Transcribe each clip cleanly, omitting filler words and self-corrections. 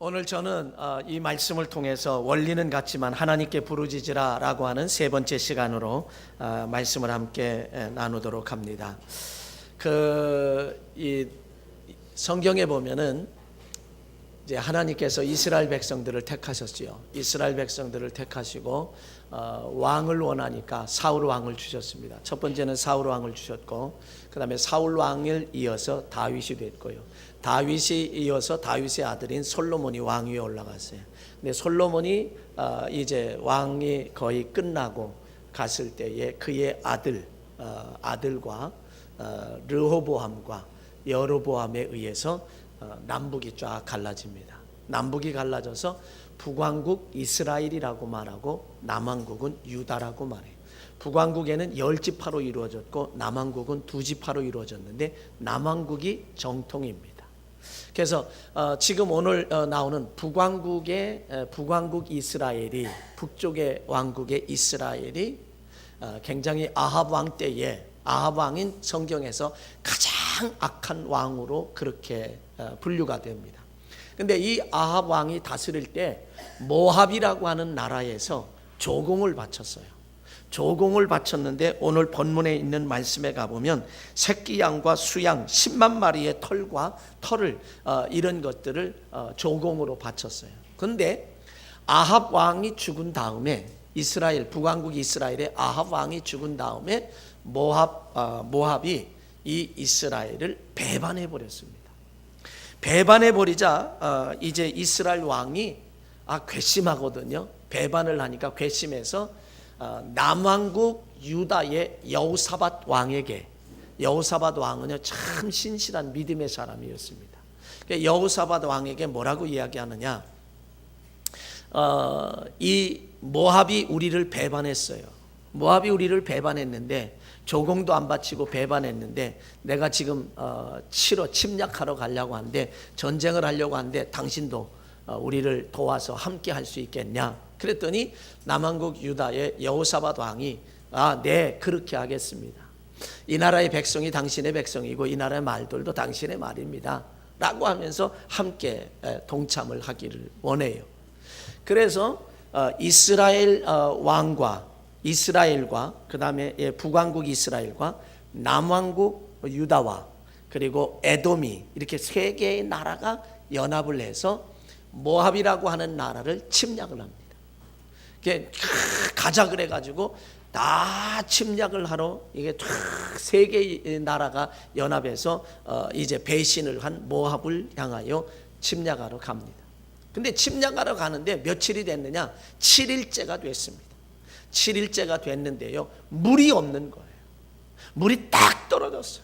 오늘 저는 이 말씀을 통해서 원리는 같지만 하나님께 부르짖으라라고 하는 세 번째 시간으로 말씀을 함께 나누도록 합니다. 이 성경에 보면은 이제 하나님께서 이스라엘 백성들을 택하셨지요. 이스라엘 백성들을 택하시고 왕을 원하니까 사울 왕을 주셨습니다. 첫 번째는 사울 왕을 주셨고, 그 다음에 사울 왕을 이어서 다윗이 됐고요. 다윗이 이어서 다윗의 아들인 솔로몬이 왕 위에 올라갔어요. 근데 솔로몬이 이제 왕이 거의 끝나고 갔을 때에 그의 아들과 르호보암과 여로보암에 의해서 남북이 쫙 갈라집니다. 남북이 갈라져서 북왕국 이스라엘이라고 말하고 남왕국은 유다라고 말해요. 북왕국에는 10지파로 이루어졌고 남왕국은 2지파로 이루어졌는데 남왕국이 정통입니다. 그래서 지금 오늘 나오는 북왕국 이스라엘이, 북쪽의 왕국의 이스라엘이 굉장히 아합 왕 때에, 아합 왕인 성경에서 가장 악한 왕으로 그렇게 분류가 됩니다. 근데 이 아합 왕이 다스릴 때 모압이라고 하는 나라에서 조공을 바쳤어요. 조공을 바쳤는데 오늘 본문에 있는 말씀에 가보면 새끼 양과 수양 10만 마리의 털을 이런 것들을 조공으로 바쳤어요. 그런데 아합 왕이 죽은 다음에 북왕국 이스라엘의 아합 왕이 죽은 다음에 모압이 이 이스라엘을 배반해 버렸습니다. 배반해 버리자 이제 이스라엘 왕이 괘씸하거든요. 배반을 하니까 괘씸해서 남왕국 유다의 여호사밧 왕에게, 여호사밧 왕은요 참 신실한 믿음의 사람이었습니다. 여호사밧 왕에게 뭐라고 이야기하느냐, 이 모압이 우리를 배반했어요. 모압이 우리를 배반했는데, 조공도 안 바치고 배반했는데, 내가 지금 치러 침략하러 가려고 하는데, 전쟁을 하려고 하는데 당신도 우리를 도와서 함께 할 수 있겠냐. 그랬더니 남왕국 유다의 여호사밧 왕이 네, 그렇게 하겠습니다. 이 나라의 백성이 당신의 백성이고 이 나라의 말들도 당신의 말입니다 라고 하면서 함께 동참을 하기를 원해요. 그래서 이스라엘 왕과 이스라엘과 그 다음에 북왕국 이스라엘과 남왕국 유다와 그리고 에돔이, 이렇게 세 개의 나라가 연합을 해서 모압이라고 하는 나라를 침략을 합니다. 가자 그래가지고 다 침략을 하러 이게 세 개의 나라가 연합해서 이제 배신을 한 모압을 향하여 침략하러 갑니다. 근데 침략하러 가는데 며칠이 됐느냐? 7일째가 됐습니다. 7일째가 됐는데요, 물이 없는 거예요. 물이 딱 떨어졌어요.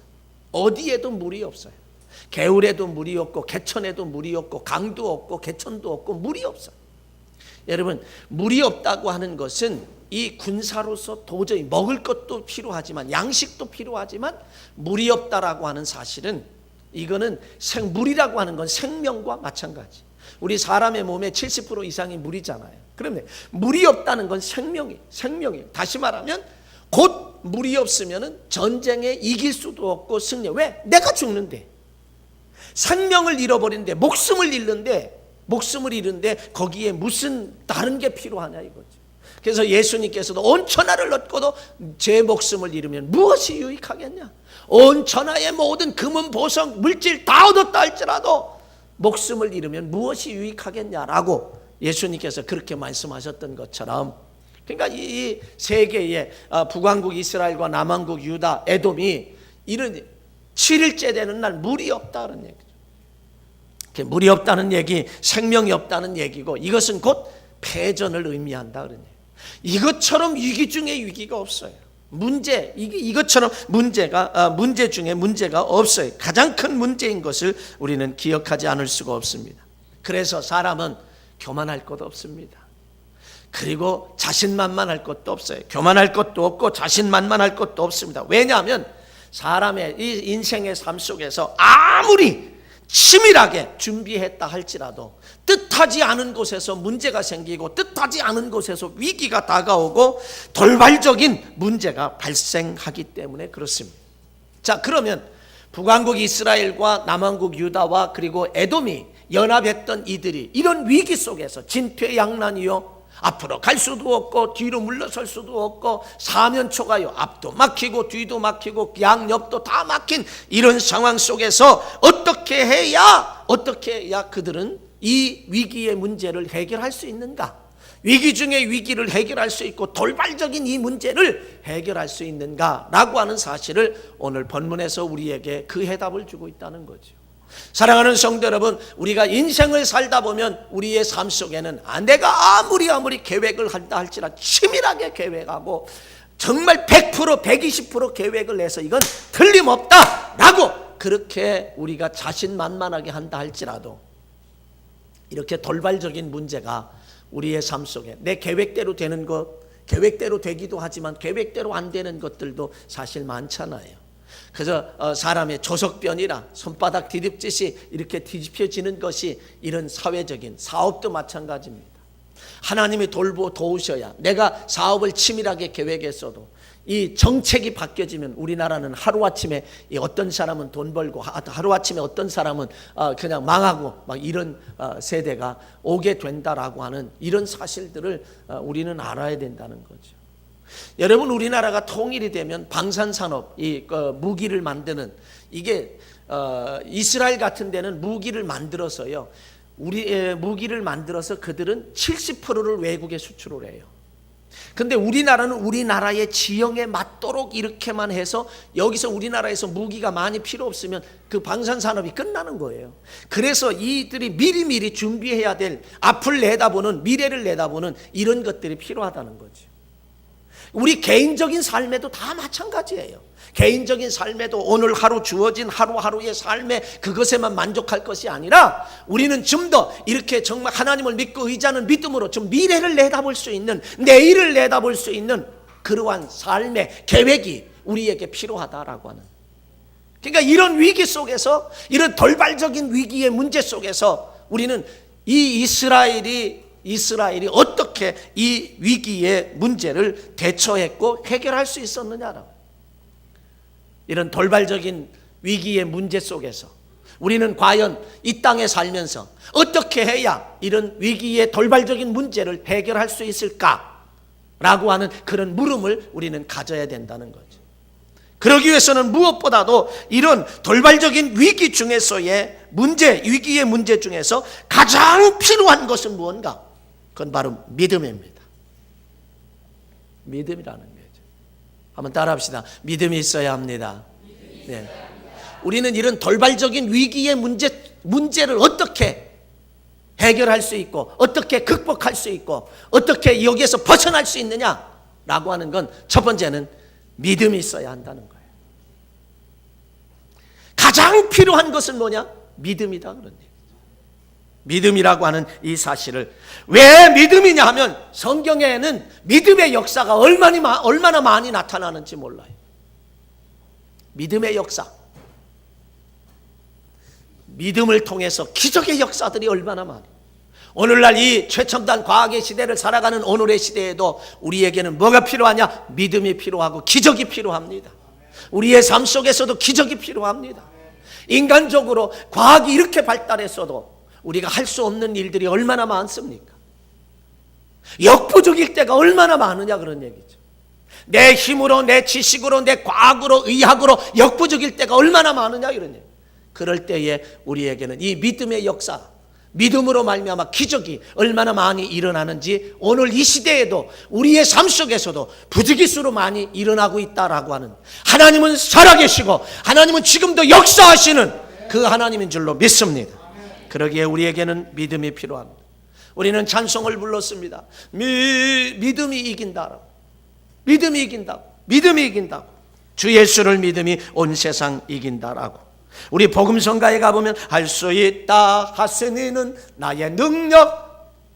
어디에도 물이 없어요. 개울에도 물이 없고 개천에도 물이 없고 강도 없고 개천도 없고 물이 없어요. 여러분, 물이 없다고 하는 것은 이 군사로서 도저히 먹을 것도 필요하지만, 양식도 필요하지만 물이 없다라고 하는 사실은, 이거는 물이라고 하는 건 생명과 마찬가지. 우리 사람의 몸의 70% 이상이 물이잖아요. 그런데 물이 없다는 건 생명이에요. 다시 말하면 곧 물이 없으면 전쟁에 이길 수도 없고 승리. 왜? 내가 죽는데. 생명을 잃어버리는데, 목숨을 잃는데 거기에 무슨 다른 게 필요하냐 이거죠. 그래서 예수님께서도 온 천하를 얻고도 제 목숨을 잃으면 무엇이 유익하겠냐. 온 천하의 모든 금은 보석 물질 다 얻었다 할지라도 목숨을 잃으면 무엇이 유익하겠냐라고 예수님께서 그렇게 말씀하셨던 것처럼, 그러니까 이 세 개의 북왕국 이스라엘과 남왕국 유다, 에돔이 이런 7일째 되는 날 물이 없다는 얘기죠. 물이 없다는 얘기, 생명이 없다는 얘기고, 이것은 곧 패전을 의미한다 그런 얘기. 이것처럼 위기 중에 위기가 없어요. 이것처럼 문제 중에 문제가 없어요. 가장 큰 문제인 것을 우리는 기억하지 않을 수가 없습니다. 그래서 사람은 교만할 것 없습니다. 그리고 자신만만할 것도 없어요. 교만할 것도 없고 자신만만할 것도 없습니다. 왜냐하면 사람의 이 인생의 삶 속에서 아무리 치밀하게 준비했다 할지라도 뜻하지 않은 곳에서 문제가 생기고 뜻하지 않은 곳에서 위기가 다가오고 돌발적인 문제가 발생하기 때문에 그렇습니다. 자, 그러면 북왕국 이스라엘과 남왕국 유다와 그리고 에돔이 연합했던 이들이 이런 위기 속에서 진퇴양난이요, 앞으로 갈 수도 없고 뒤로 물러설 수도 없고 사면초가요, 앞도 막히고 뒤도 막히고 양옆도 다 막힌 이런 상황 속에서 어떻게 해야 그들은 이 위기의 문제를 해결할 수 있는가? 위기 중에 위기를 해결할 수 있고 돌발적인 이 문제를 해결할 수 있는가라고 하는 사실을 오늘 본문에서 우리에게 그 해답을 주고 있다는 거죠. 사랑하는 성도 여러분, 우리가 인생을 살다 보면 우리의 삶 속에는 내가 아무리 계획을 한다 할지라도 치밀하게 계획하고 정말 100% 120% 계획을 해서 이건 틀림없다라고 그렇게 우리가 자신만만하게 한다 할지라도 이렇게 돌발적인 문제가 우리의 삶 속에 내 계획대로 되는 것, 계획대로 되기도 하지만 계획대로 안 되는 것들도 사실 많잖아요. 그래서 사람의 조석변이라 손바닥 뒤집듯이 이렇게 뒤집혀지는 것이 이런 사회적인 사업도 마찬가지입니다. 하나님이 도우셔야 내가 사업을 치밀하게 계획했어도 이 정책이 바뀌어지면 우리나라는 하루아침에 어떤 사람은 돈 벌고 하루아침에 어떤 사람은 그냥 망하고 막 이런 세대가 오게 된다라고 하는 이런 사실들을 우리는 알아야 된다는 거죠. 여러분, 우리나라가 통일이 되면 방산산업, 무기를 만드는 이게 이스라엘 같은 데는 무기를 만들어서요, 무기를 만들어서 그들은 70%를 외국에 수출을 해요. 근데 우리나라는 우리나라의 지형에 맞도록 이렇게만 해서 여기서 우리나라에서 무기가 많이 필요 없으면 그 방산산업이 끝나는 거예요. 그래서 이들이 미리미리 준비해야 될 앞을 내다보는, 미래를 내다보는 이런 것들이 필요하다는 거죠. 우리 개인적인 삶에도 다 마찬가지예요. 개인적인 삶에도 오늘 하루 주어진 하루하루의 삶에 그것에만 만족할 것이 아니라 우리는 좀 더 이렇게 정말 하나님을 믿고 의지하는 믿음으로 좀 미래를 내다볼 수 있는, 내일을 내다볼 수 있는 그러한 삶의 계획이 우리에게 필요하다라고 하는. 그러니까 이런 위기 속에서, 이런 돌발적인 위기의 문제 속에서 우리는 이 이스라엘이 어떻게 이 위기의 문제를 대처했고 해결할 수 있었느냐라고. 이런 돌발적인 위기의 문제 속에서 우리는 과연 이 땅에 살면서 어떻게 해야 이런 위기의 돌발적인 문제를 해결할 수 있을까라고 하는 그런 물음을 우리는 가져야 된다는 거죠. 그러기 위해서는 무엇보다도 이런 돌발적인 위기 중에서의 문제, 위기의 문제 중에서 가장 필요한 것은 무언가? 그건 바로 믿음입니다. 믿음이라는 거죠. 한번 따라합시다. 믿음이 있어야 합니다. 네. 우리는 이런 돌발적인 위기의 문제를 어떻게 해결할 수 있고 어떻게 극복할 수 있고 어떻게 여기에서 벗어날 수 있느냐라고 하는 건 첫 번째는 믿음이 있어야 한다는 거예요. 가장 필요한 것은 뭐냐? 믿음이다, 그런 얘기죠. 믿음이라고 하는 이 사실을, 왜 믿음이냐 하면 성경에는 믿음의 역사가 얼마나 많이 나타나는지 몰라요. 믿음의 역사, 믿음을 통해서 기적의 역사들이 얼마나 많아요. 오늘날 이 최첨단 과학의 시대를 살아가는 오늘의 시대에도 우리에게는 뭐가 필요하냐? 믿음이 필요하고 기적이 필요합니다. 우리의 삶 속에서도 기적이 필요합니다. 인간적으로 과학이 이렇게 발달했어도 우리가 할 수 없는 일들이 얼마나 많습니까? 역부족일 때가 얼마나 많으냐, 그런 얘기죠. 내 힘으로, 내 지식으로, 내 과학으로, 의학으로 역부족일 때가 얼마나 많으냐, 이런 얘기. 그럴 때에 우리에게는 이 믿음의 역사, 믿음으로 말미암아 기적이 얼마나 많이 일어나는지 오늘 이 시대에도 우리의 삶 속에서도 부지기수로 많이 일어나고 있다라고 하는, 하나님은 살아계시고 하나님은 지금도 역사하시는 그 하나님인 줄로 믿습니다. 그러기에 우리에게는 믿음이 필요합니다. 우리는 찬송을 불렀습니다. 믿음이 이긴다. 믿음이 이긴다. 믿음이 이긴다. 주 예수를 믿음이 온 세상 이긴다라고. 우리 복음성가에 가보면 할 수 있다 하시니는 나의 능력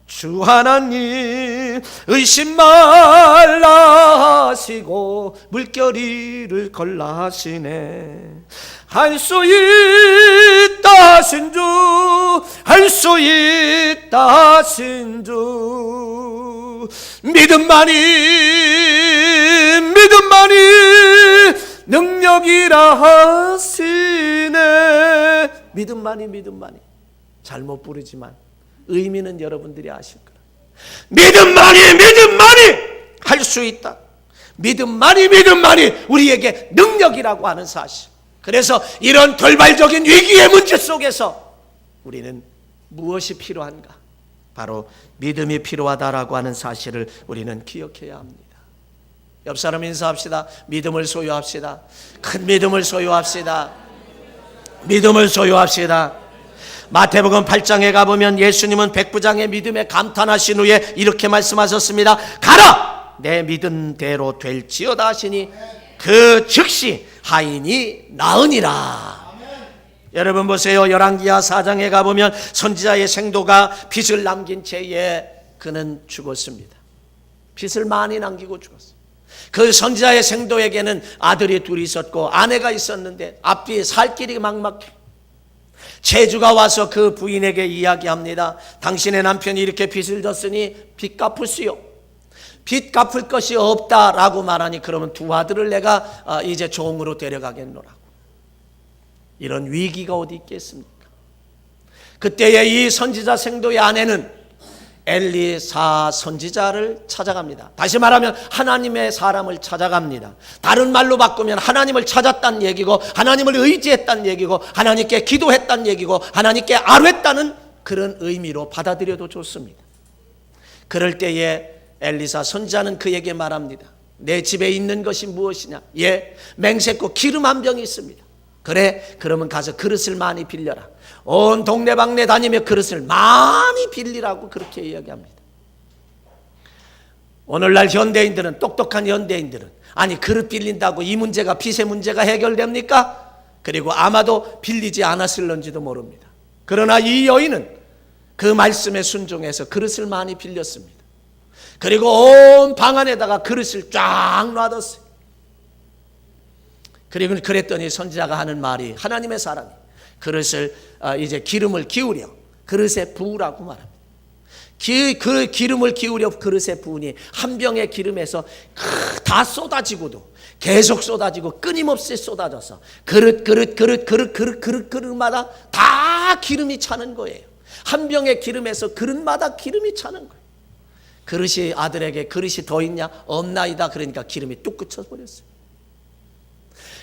주 하나님, 의심 말라 하시고 물결이를 걸라 하시네. 할 수 있다 하신 주, 할 수 있다 하신 주, 믿음만이 능력이라 하시네. 믿음만이. 잘못 부르지만 의미는 여러분들이 아실 거예요. 믿음만이 할 수 있다. 믿음만이 우리에게 능력이라고 하는 사실. 그래서 이런 돌발적인 위기의 문제 속에서 우리는 무엇이 필요한가? 바로 믿음이 필요하다라고 하는 사실을 우리는 기억해야 합니다. 옆 사람 인사합시다. 믿음을 소유합시다. 큰 믿음을 소유합시다. 믿음을 소유합시다. 마태복음 8장에 가보면 예수님은 백부장의 믿음에 감탄하신 후에 이렇게 말씀하셨습니다. 가라! 내 믿은 대로 될지어다 하시니 그 즉시 하인이 나으니라. 여러분 보세요. 열왕기하 4장에 가보면 선지자의 생도가 빚을 남긴 채에 그는 죽었습니다. 빚을 많이 남기고 죽었어요. 그 선지자의 생도에게는 아들이 둘이 있었고 아내가 있었는데 앞뒤에 살 길이 막막해. 제주가 와서 그 부인에게 이야기합니다. 당신의 남편이 이렇게 빚을 졌으니 빚 갚으시오. 빚 갚을 것이 없다라고 말하니 그러면 두 아들을 내가 이제 종으로 데려가겠노라고. 이런 위기가 어디 있겠습니까? 그때에 이 선지자 생도의 아내는 엘리사 선지자를 찾아갑니다. 다시 말하면 하나님의 사람을 찾아갑니다. 다른 말로 바꾸면 하나님을 찾았다는 얘기고 하나님을 의지했다는 얘기고 하나님께 기도했다는 얘기고 하나님께 아뢰했다는 그런 의미로 받아들여도 좋습니다. 그럴 때에 엘리사 선지자는 그에게 말합니다. 내 집에 있는 것이 무엇이냐? 예, 맹세코 기름 한 병이 있습니다. 그래, 그러면 가서 그릇을 많이 빌려라. 온 동네방네 다니며 그릇을 많이 빌리라고 그렇게 이야기합니다. 오늘날 현대인들은, 똑똑한 현대인들은 아니 그릇 빌린다고 이 문제가, 빚의 문제가 해결됩니까? 그리고 아마도 빌리지 않았을런지도 모릅니다. 그러나 이 여인은 그 말씀에 순종해서 그릇을 많이 빌렸습니다. 그리고 온 방 안에다가 그릇을 쫙 놔뒀어요. 그리고 그랬더니 선지자가 하는 말이, 하나님의 사람이 그릇을 이제 기름을 기울여 그릇에 부으라고 말합니다. 그 기름을 기울여 그릇에 부으니 한 병의 기름에서 다 쏟아지고도 계속 쏟아지고 끊임없이 쏟아져서 그릇마다 다 기름이 차는 거예요. 한 병의 기름에서 그릇마다 기름이 차는 거예요. 그릇이 아들에게 그릇이 더 있냐? 없나이다. 그러니까 기름이 뚝 그쳐버렸어요.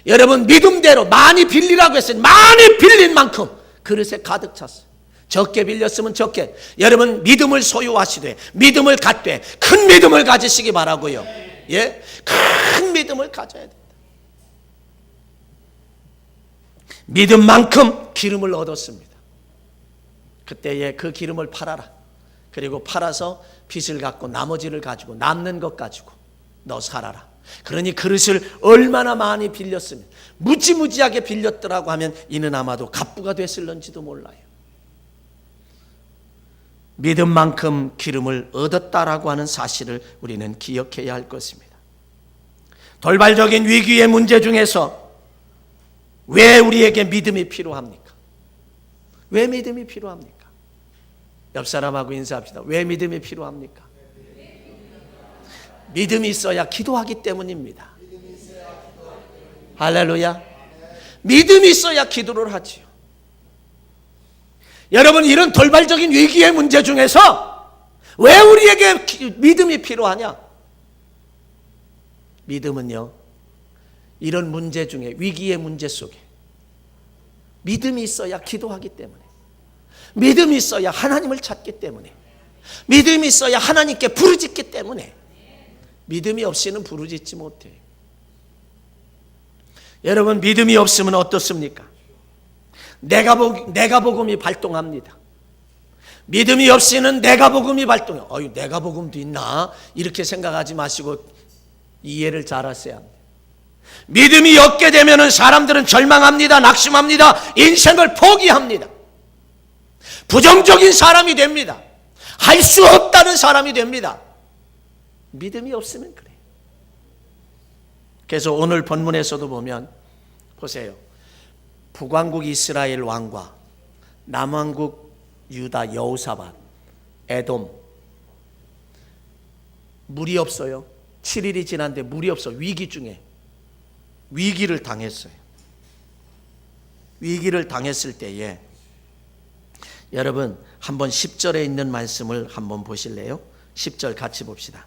여러분 믿음대로 많이 빌리라고 했으니 많이 빌린 만큼 그릇에 가득 찼어요. 적게 빌렸으면 적게. 여러분 믿음을 소유하시되 믿음을 갖되 큰 믿음을 가지시기 바라고요. 예, 큰 믿음을 가져야 됩니다. 믿음만큼 기름을 얻었습니다. 그때에 그 기름을 팔아라. 그리고 팔아서 빚을 갚고 나머지를 가지고 남는 것 가지고 너 살아라. 그러니 그릇을 얼마나 많이 빌렸으면, 무지무지하게 빌렸더라고 하면 이는 아마도 갑부가 됐을런지도 몰라요. 믿음만큼 기름을 얻었다라고 하는 사실을 우리는 기억해야 할 것입니다. 돌발적인 위기의 문제 중에서 왜 우리에게 믿음이 필요합니까? 왜 믿음이 필요합니까? 옆 사람하고 인사합시다. 왜 믿음이 필요합니까? 믿음이 있어야 기도하기 때문입니다. 할렐루야. 믿음이 있어야 기도를 하지요. 여러분 이런 돌발적인 위기의 문제 중에서 왜 우리에게 믿음이 필요하냐? 믿음은요, 이런 문제 중에, 위기의 문제 속에 믿음이 있어야 기도하기 때문에, 믿음이 있어야 하나님을 찾기 때문에, 믿음이 있어야 하나님께 부르짖기 때문에, 믿음이 없이는 부르짖지 못해요. 여러분 믿음이 없으면 어떻습니까? 내가복음이 발동합니다. 믿음이 없이는 내가복음이 발동해요. 내가복음도 있나? 이렇게 생각하지 마시고 이해를 잘 하셔야 합니다. 믿음이 없게 되면 사람들은 절망합니다. 낙심합니다. 인생을 포기합니다. 부정적인 사람이 됩니다. 할 수 없다는 사람이 됩니다. 믿음이 없으면 그래요. 그래서 오늘 본문에서도 보면 보세요. 북왕국 이스라엘 왕과 남왕국 유다 여호사밧, 에돔, 물이 없어요. 7일이 지났는데 물이 없어. 위기 중에 위기를 당했어요. 위기를 당했을 때에 여러분 한번 10절에 있는 말씀을 한번 보실래요? 10절 같이 봅시다.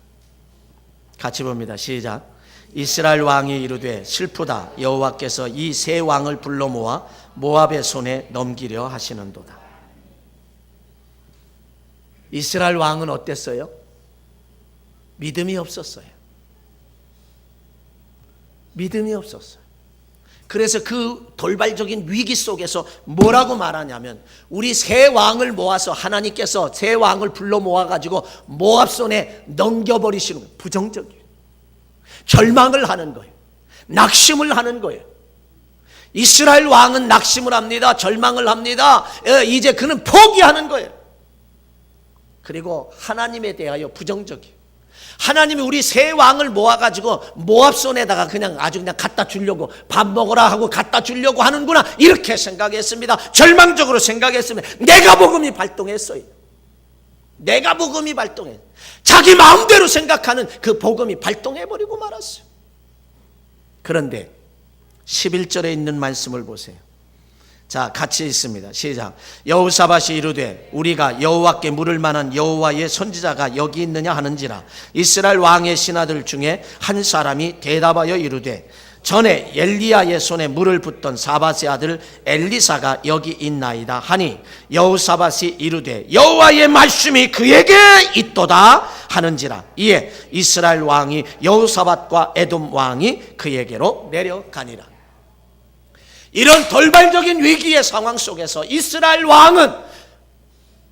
같이 봅니다. 시작. 이스라엘 왕이 이르되 슬프다. 여호와께서 이 세 왕을 불러 모아 모압의 손에 넘기려 하시는도다. 이스라엘 왕은 어땠어요? 믿음이 없었어요. 믿음이 없었어요. 그래서 그 돌발적인 위기 속에서 뭐라고 말하냐면 우리 세 왕을 모아서 하나님께서 세 왕을 불러 모아가지고 모압 손에 넘겨버리시는 거예요. 부정적이에요. 절망을 하는 거예요. 낙심을 하는 거예요. 이스라엘 왕은 낙심을 합니다. 절망을 합니다. 이제 그는 포기하는 거예요. 그리고 하나님에 대하여 부정적이에요. 하나님이 우리 세 왕을 모아가지고 모압 손에다가 그냥 아주 그냥 갖다 주려고 밥 먹으라 하고 갖다 주려고 하는구나 이렇게 생각했습니다. 절망적으로 생각했습니다. 내가 복음이 발동했어요. 내가 복음이 발동해. 자기 마음대로 생각하는 그 복음이 발동해버리고 말았어요. 그런데 11절에 있는 말씀을 보세요. 자, 같이 있습니다. 시작. 여호사밧이 이르되 우리가 여호와께 물을 만한 여호와의 선지자가 여기 있느냐 하는지라. 이스라엘 왕의 신하들 중에 한 사람이 대답하여 이르되 전에 엘리야의 손에 물을 붓던 사밧의 아들 엘리사가 여기 있나이다 하니 여호사밧이 이르되 여호와의 말씀이 그에게 있도다 하는지라. 이에 이스라엘 왕이 여호사밧과 에돔 왕이 그에게로 내려가니라. 이런 돌발적인 위기의 상황 속에서 이스라엘 왕은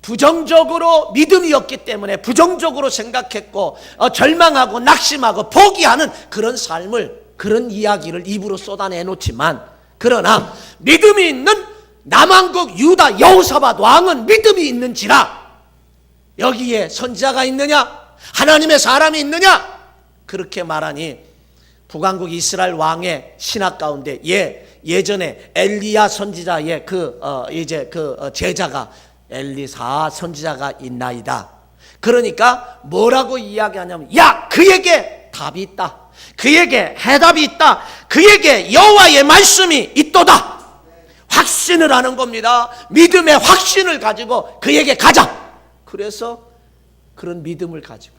부정적으로 믿음이 없기 때문에 부정적으로 생각했고 절망하고 낙심하고 포기하는 그런 삶을, 그런 이야기를 입으로 쏟아내놓지만, 그러나 믿음이 있는 남왕국 유다 여호사밧 왕은 믿음이 있는지라 여기에 선지자가 있느냐, 하나님의 사람이 있느냐 그렇게 말하니 북왕국 이스라엘 왕의 신하 가운데 예전에 엘리야 선지자의 제자가 엘리사 선지자가 있나이다. 그러니까 뭐라고 이야기하냐면, 야, 그에게 답이 있다. 그에게 해답이 있다. 그에게 여호와의 말씀이 있도다. 확신을 하는 겁니다. 믿음의 확신을 가지고 그에게 가자. 그래서 그런 믿음을 가지고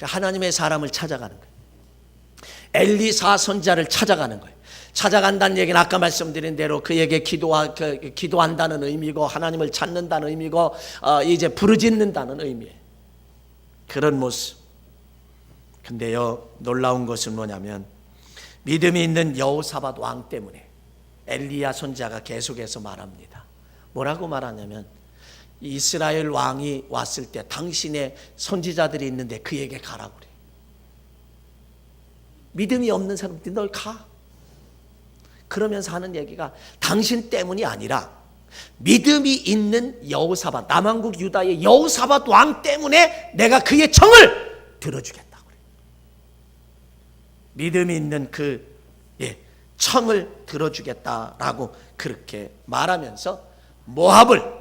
하나님의 사람을 찾아가는 거예요. 엘리사 선지자를 찾아가는 거예요. 찾아간다는 얘기는 아까 말씀드린 대로 그에게 기도한다는 의미고 하나님을 찾는다는 의미고 이제 부르짖는다는 의미예요. 그런 모습. 근데요, 놀라운 것은 뭐냐면 믿음이 있는 여호사밧 왕 때문에 엘리야 선지자가 계속해서 말합니다. 뭐라고 말하냐면 이스라엘 왕이 왔을 때 당신의 선지자들이 있는데 그에게 가라고 그래. 믿음이 없는 사람들이 널 가. 그러면서 하는 얘기가 당신 때문이 아니라 믿음이 있는 여호사밧, 남왕국 유다의 여호사밧 왕 때문에 내가 그의 청을 들어주겠다고 그래요. 믿음이 있는 그 청을 들어주겠다라고 그렇게 말하면서 모압을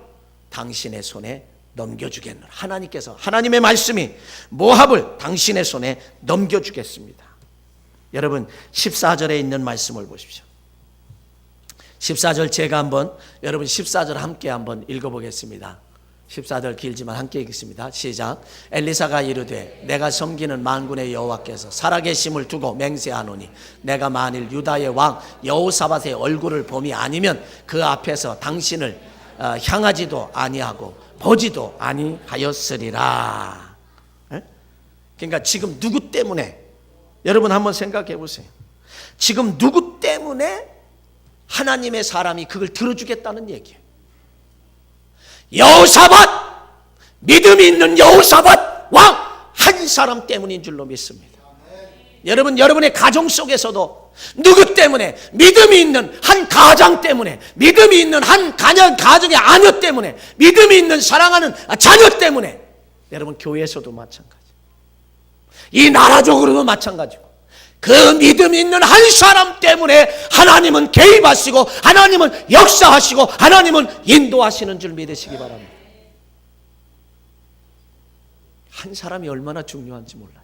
당신의 손에 넘겨주겠노라. 하나님께서, 하나님의 말씀이 모압을 당신의 손에 넘겨주겠습니다. 여러분 14절에 있는 말씀을 보십시오. 14절 제가 한번 여러분 14절 함께 한번 읽어보겠습니다. 14절 길지만 함께 읽겠습니다. 시작. 엘리사가 이르되 내가 섬기는 만군의 여호와께서 살아계심을 두고 맹세하노니 내가 만일 유다의 왕 여호사밧의 얼굴을 봄이 아니면 그 앞에서 당신을 향하지도 아니하고 보지도 아니하였으리라. 그러니까 지금 누구 때문에, 여러분 한번 생각해 보세요. 지금 누구 때문에 하나님의 사람이 그걸 들어주겠다는 얘기예요. 여호사밧, 믿음이 있는 여호사밧 왕 한 사람 때문인 줄로 믿습니다. 여러분, 여러분의 가정 속에서도 누구 때문에, 믿음이 있는 한 가장 때문에, 믿음이 있는 한 가정의 아녀 때문에, 믿음이 있는 사랑하는 자녀 때문에, 여러분 교회에서도 마찬가지, 이 나라적으로도 마찬가지고, 그 믿음이 있는 한 사람 때문에 하나님은 개입하시고 하나님은 역사하시고 하나님은 인도하시는 줄 믿으시기 바랍니다. 한 사람이 얼마나 중요한지 몰라요.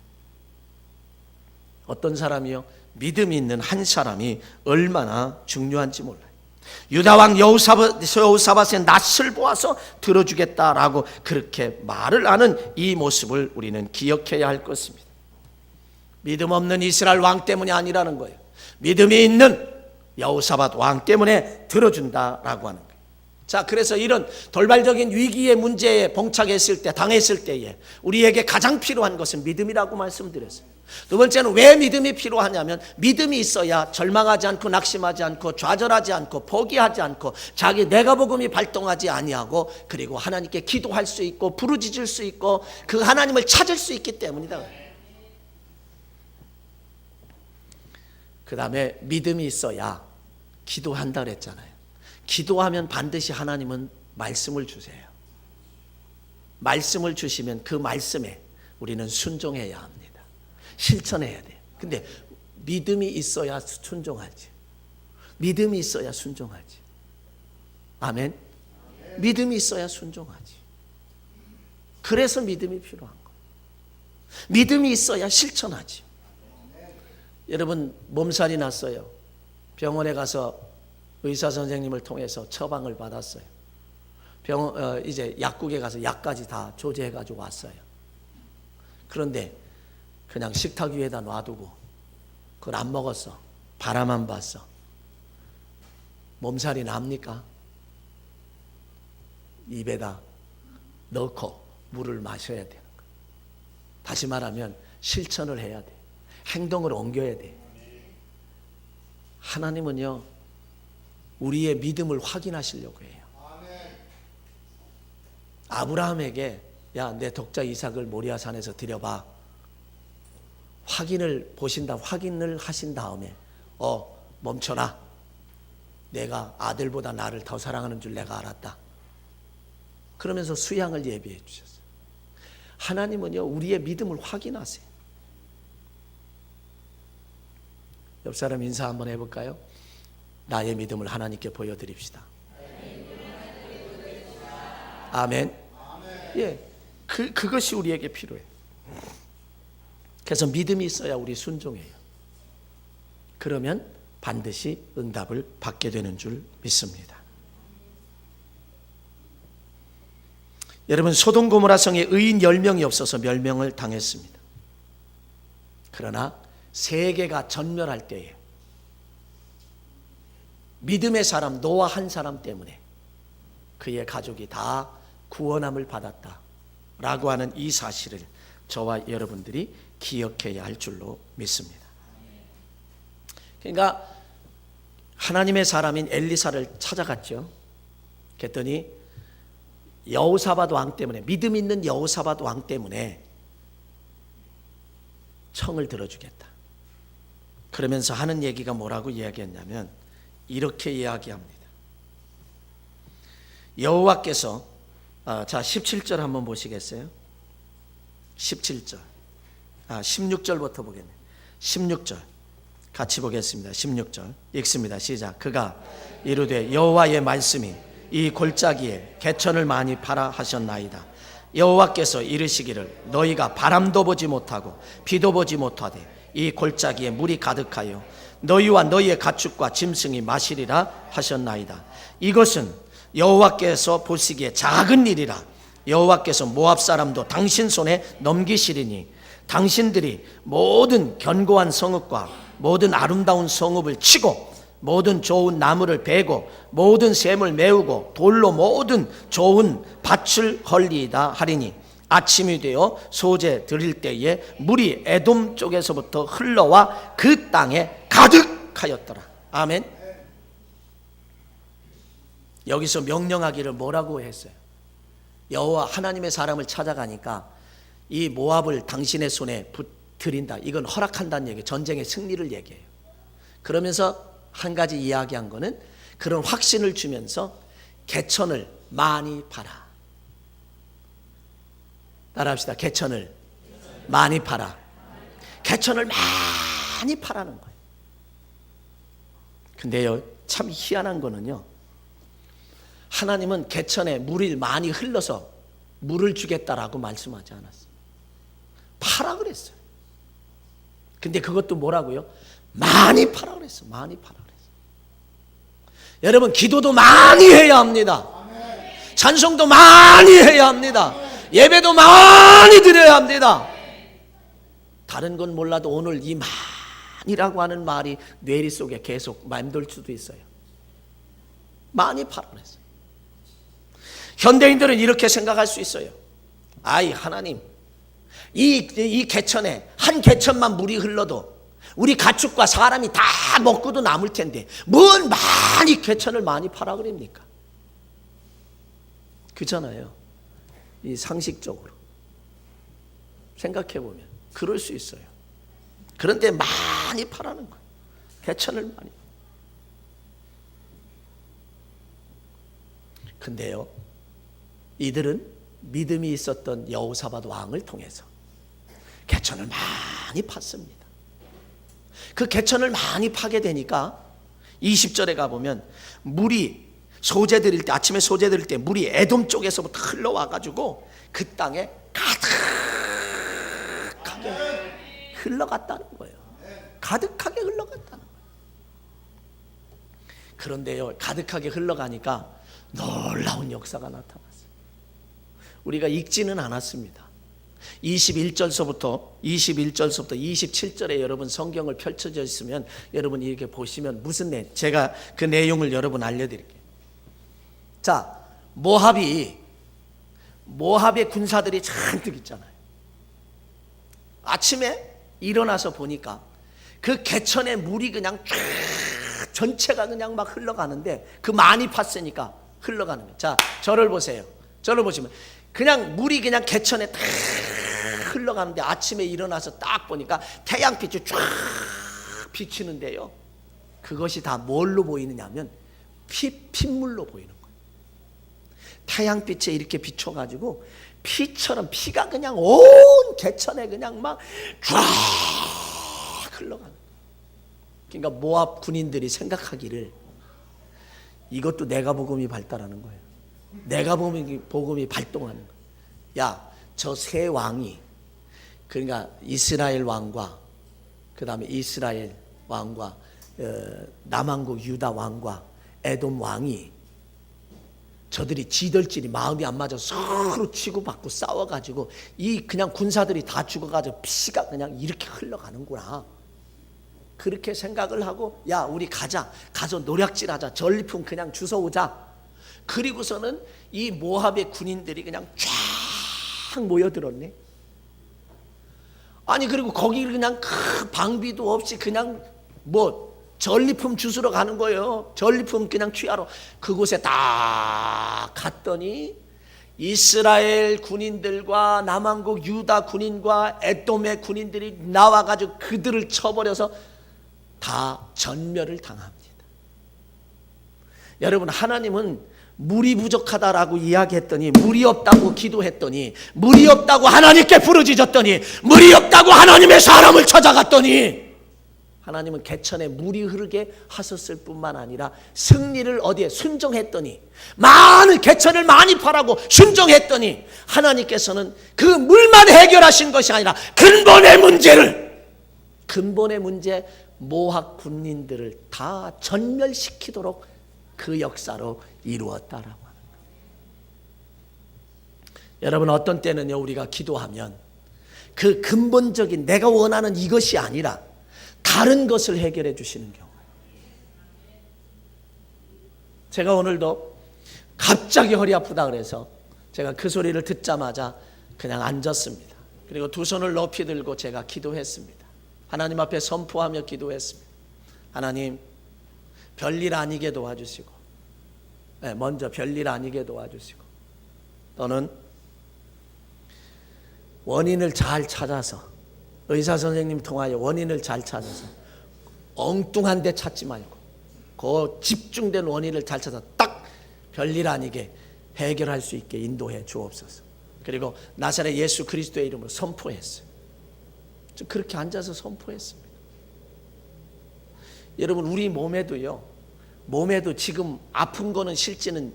어떤 사람이요? 믿음이 있는 한 사람이 얼마나 중요한지 몰라요. 유다왕 여호사밧의 낯을 보아서 들어주겠다라고 그렇게 말을 하는 이 모습을 우리는 기억해야 할 것입니다. 믿음 없는 이스라엘 왕 때문이 아니라는 거예요. 믿음이 있는 여호사밧 왕 때문에 들어준다라고 하는 거예요. 자, 그래서 이런 돌발적인 위기의 문제에 봉착했을 때, 당했을 때에 우리에게 가장 필요한 것은 믿음이라고 말씀드렸어요. 두 번째는 왜 믿음이 필요하냐면, 믿음이 있어야 절망하지 않고 낙심하지 않고 좌절하지 않고 포기하지 않고 자기 내가복음이 발동하지 아니하고, 그리고 하나님께 기도할 수 있고 부르짖을 수 있고 그 하나님을 찾을 수 있기 때문이다. 그 다음에 믿음이 있어야 기도한다 그랬잖아요. 기도하면 반드시 하나님은 말씀을 주세요. 말씀을 주시면 그 말씀에 우리는 순종해야 합니다. 실천해야 돼요. 근데 믿음이 있어야 순종하지. 믿음이 있어야 순종하지. 아멘. 믿음이 있어야 순종하지. 그래서 믿음이 필요한 거예요. 믿음이 있어야 실천하지. 여러분, 몸살이 났어요. 병원에 가서 의사 선생님을 통해서 처방을 받았어요. 이제 약국에 가서 약까지 다 조제해 가지고 왔어요. 그런데 그냥 식탁 위에다 놔두고 그걸 안 먹었어. 바라만 봤어. 몸살이 납니까? 입에다 넣고 물을 마셔야 되는 거예요. 다시 말하면 실천을 해야 돼. 행동을 옮겨야 돼. 하나님은요, 우리의 믿음을 확인하시려고 해요. 아브라함에게 야, 내 독자 이삭을 모리아산에서 드려봐. 확인을 하신 다음에 멈춰라. 내가 아들보다 나를 더 사랑하는 줄 내가 알았다. 그러면서 수양을 예비해 주셨어요. 하나님은요, 우리의 믿음을 확인하세요. 옆 사람 인사 한번 해볼까요? 나의 믿음을 하나님께 보여드립시다. 아멘. 예, 그것이 우리에게 필요해. 그래서 믿음이 있어야 우리 순종해요. 그러면 반드시 응답을 받게 되는 줄 믿습니다. 여러분, 소돔 고모라 성에 의인 10명이 없어서 멸명을 당했습니다. 그러나 세계가 전멸할 때에 믿음의 사람 노아 한 사람 때문에 그의 가족이 다 구원함을 받았다라고 하는 이 사실을 저와 여러분들이 기억해야 할 줄로 믿습니다. 그러니까 하나님의 사람인 엘리사를 찾아갔죠. 그랬더니 여호사밧 왕 때문에, 믿음 있는 여호사밧 왕 때문에 청을 들어주겠다. 그러면서 하는 얘기가 뭐라고 이야기했냐면 이렇게 이야기합니다. 여호와께서 자 17절 한번 보시겠어요? 17절 16절부터 보겠네요. 16절 같이 보겠습니다. 16절 읽습니다. 시작. 그가 이르되 여호와의 말씀이 이 골짜기에 개천을 많이 파라 하셨나이다. 여호와께서 이르시기를 너희가 바람도 보지 못하고 비도 보지 못하되 이 골짜기에 물이 가득하여 너희와 너희의 가축과 짐승이 마시리라 하셨나이다. 이것은 여호와께서 보시기에 작은 일이라. 여호와께서 모압 사람도 당신 손에 넘기시리니 당신들이 모든 견고한 성읍과 모든 아름다운 성읍을 치고 모든 좋은 나무를 베고 모든 샘을 메우고 돌로 모든 좋은 밭을 헐리이다 하리니 아침이 되어 소재 드릴 때에 물이 에돔 쪽에서부터 흘러와 그 땅에 가득하였더라. 아멘. 여기서 명령하기를 뭐라고 했어요? 여호와 하나님의 사람을 찾아가니까 이 모압을 당신의 손에 드린다. 이건 허락한다는 얘기예요. 전쟁의 승리를 얘기해요. 그러면서 한 가지 이야기한 거는 그런 확신을 주면서 개천을 많이 팔아. 따라합시다. 개천을 많이 팔아. 개천을 많이 파라는 거예요. 근데요, 참 희한한 거는요, 하나님은 개천에 물이 많이 흘러서 물을 주겠다라고 말씀하지 않았어요. 파라 그랬어요. 근데 그것도 뭐라고요? 많이 파라 그랬어요. 많이 파라 그랬어요. 여러분 기도도 많이 해야 합니다. 찬송도 많이 해야 합니다. 예배도 많이 드려야 합니다. 다른 건 몰라도 오늘 이 많이라고 하는 말이 뇌리 속에 계속 맴돌 수도 있어요. 많이 팔아냈어요. 현대인들은 이렇게 생각할 수 있어요. 아이 하나님, 이 개천에 한 개천만 물이 흘러도 우리 가축과 사람이 다 먹고도 남을 텐데 뭔 많이 개천을 많이 팔아 그럽니까? 그잖아요. 이 상식적으로 생각해 보면 그럴 수 있어요. 그런데 많이 팔라는 거예요. 개천을 많이. 근데요, 이들은 믿음이 있었던 여호사밧 왕을 통해서 개천을 많이 팠습니다. 그 개천을 많이 파게 되니까 20절에 가보면 물이 소재 드릴 때, 아침에 소재 드릴 때 물이 에돔 쪽에서부터 흘러와가지고 그 땅에 가득하게 흘러갔다는 거예요. 가득하게 흘러갔다는 거예요. 그런데요, 가득하게 흘러가니까 놀라운 역사가 나타났어요. 우리가 읽지는 않았습니다. 21절서부터 27절에 여러분 성경을 펼쳐져 있으면 여러분 이렇게 보시면 무슨 제가 그 내용을 여러분 알려드릴게요. 자, 모압의 군사들이 잔뜩 있잖아요. 아침에 일어나서 보니까 그 개천의 물이 그냥 쫙 전체가 그냥 막 흘러가는데 그 많이 팠으니까 흘러가는 거예요. 자, 저를 보세요. 저를 보시면 그냥 물이 그냥 개천에 딱 흘러가는데 아침에 일어나서 딱 보니까 태양빛이 쫙 비치는데요. 그것이 다 뭘로 보이느냐면 핏물로 보이는 거예요. 태양빛에 이렇게 비춰가지고 피처럼 피가 그냥 온 개천에 그냥 막 쫙 흘러가는 거예요. 그러니까 모압 군인들이 생각하기를 이것도 내가 복음이 발달하는 거예요. 내가 복음이 발동하는 거예요. 야, 저 세 왕이, 그러니까 이스라엘 왕과 그 다음에 이스라엘 왕과 남왕국 유다 왕과 에돔 왕이 저들이 지들끼리 마음이 안 맞아서 서로 치고받고 싸워가지고 이 그냥 군사들이 다 죽어가지고 피가 그냥 이렇게 흘러가는구나. 그렇게 생각을 하고 야, 우리 가서 노략질하자. 전리품 그냥 주워오자. 그리고서는 이 모압의 군인들이 그냥 쫙 모여들었네. 아니 그리고 거기 그냥 방비도 없이 그냥 전리품 주스러 가는 거예요. 전리품 그냥 취하러 그곳에 딱 갔더니 이스라엘 군인들과 남왕국 유다 군인과 에돔의 군인들이 나와가지고 그들을 쳐버려서 다 전멸을 당합니다. 여러분, 하나님은 물이 부족하다라고 이야기했더니, 물이 없다고 기도했더니, 물이 없다고 하나님께 부르짖었더니, 물이 없다고 하나님의 사람을 찾아갔더니 하나님은 개천에 물이 흐르게 하셨을 뿐만 아니라 승리를 어디에 순종했더니, 많은 개천을 많이 파라고 순종했더니 하나님께서는 그 물만 해결하신 것이 아니라 근본의 문제 모압 군인들을 다 전멸시키도록 그 역사로 이루었다라고 하는 거예요. 여러분, 어떤 때는요, 우리가 기도하면 그 근본적인 내가 원하는 이것이 아니라 다른 것을 해결해 주시는 경우. 제가 오늘도 갑자기 허리 아프다 그래서 제가 그 소리를 듣자마자 그냥 앉았습니다. 그리고 두 손을 높이 들고 제가 기도했습니다. 하나님 앞에 선포하며 기도했습니다. 하나님, 별일 아니게 도와주시고, 먼저 별일 아니게 도와주시고, 또는 원인을 잘 찾아서, 의사 선생님 통하여 원인을 잘 찾아서 엉뚱한 데 찾지 말고 그 집중된 원인을 잘 찾아서 딱 별일 아니게 해결할 수 있게 인도해 주옵소서. 그리고 나사렛 예수 그리스도의 이름으로 선포했어요. 그렇게 앉아서 선포했습니다. 여러분, 우리 몸에도 지금 아픈 거는 실제는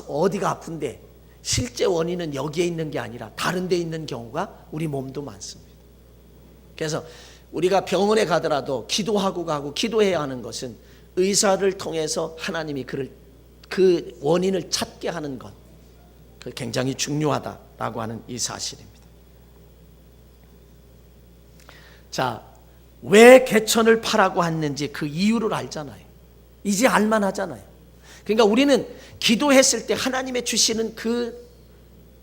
어디가 아픈데 실제 원인은 여기에 있는 게 아니라 다른 데 있는 경우가 우리 몸도 많습니다. 그래서 우리가 병원에 가더라도 기도하고 가고 기도해야 하는 것은 의사를 통해서 하나님이 그 원인을 찾게 하는 것, 그 굉장히 중요하다라고 하는 이 사실입니다. 자, 왜 개천을 파라고 했는지 그 이유를 알잖아요. 이제 알만하잖아요. 그러니까 우리는 기도했을 때 하나님의 주시는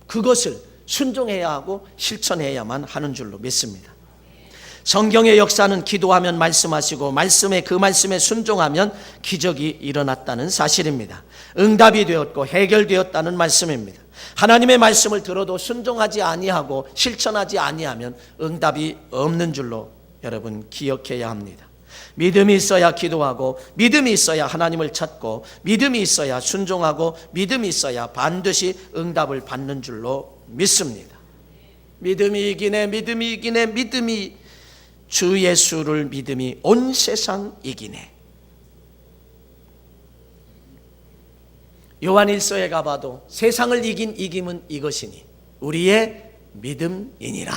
그것을 순종해야 하고 실천해야만 하는 줄로 믿습니다. 성경의 역사는 기도하면 말씀하시고 그 말씀에 순종하면 기적이 일어났다는 사실입니다. 응답이 되었고 해결되었다는 말씀입니다. 하나님의 말씀을 들어도 순종하지 아니하고 실천하지 아니하면 응답이 없는 줄로 여러분 기억해야 합니다. 믿음이 있어야 기도하고 믿음이 있어야 하나님을 찾고 믿음이 있어야 순종하고 믿음이 있어야 반드시 응답을 받는 줄로 믿습니다. 믿음이 이기네, 믿음이 이기네, 믿음이 주 예수를 믿음이 온 세상 이기네. 요한일서에 가봐도 세상을 이긴 이김은 이것이니 우리의 믿음이니라.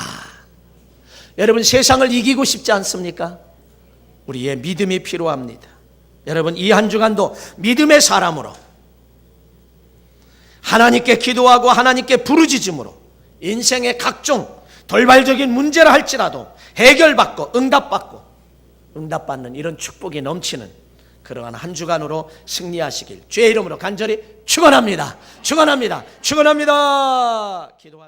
여러분, 세상을 이기고 싶지 않습니까? 우리의 믿음이 필요합니다. 여러분, 이 한 주간도 믿음의 사람으로 하나님께 기도하고 하나님께 부르짖음으로 인생의 각종 돌발적인 문제라 할지라도 해결받고 응답받는 이런 축복이 넘치는 그러한 한 주간으로 승리하시길 주의 이름으로 간절히 축원합니다. 기도하기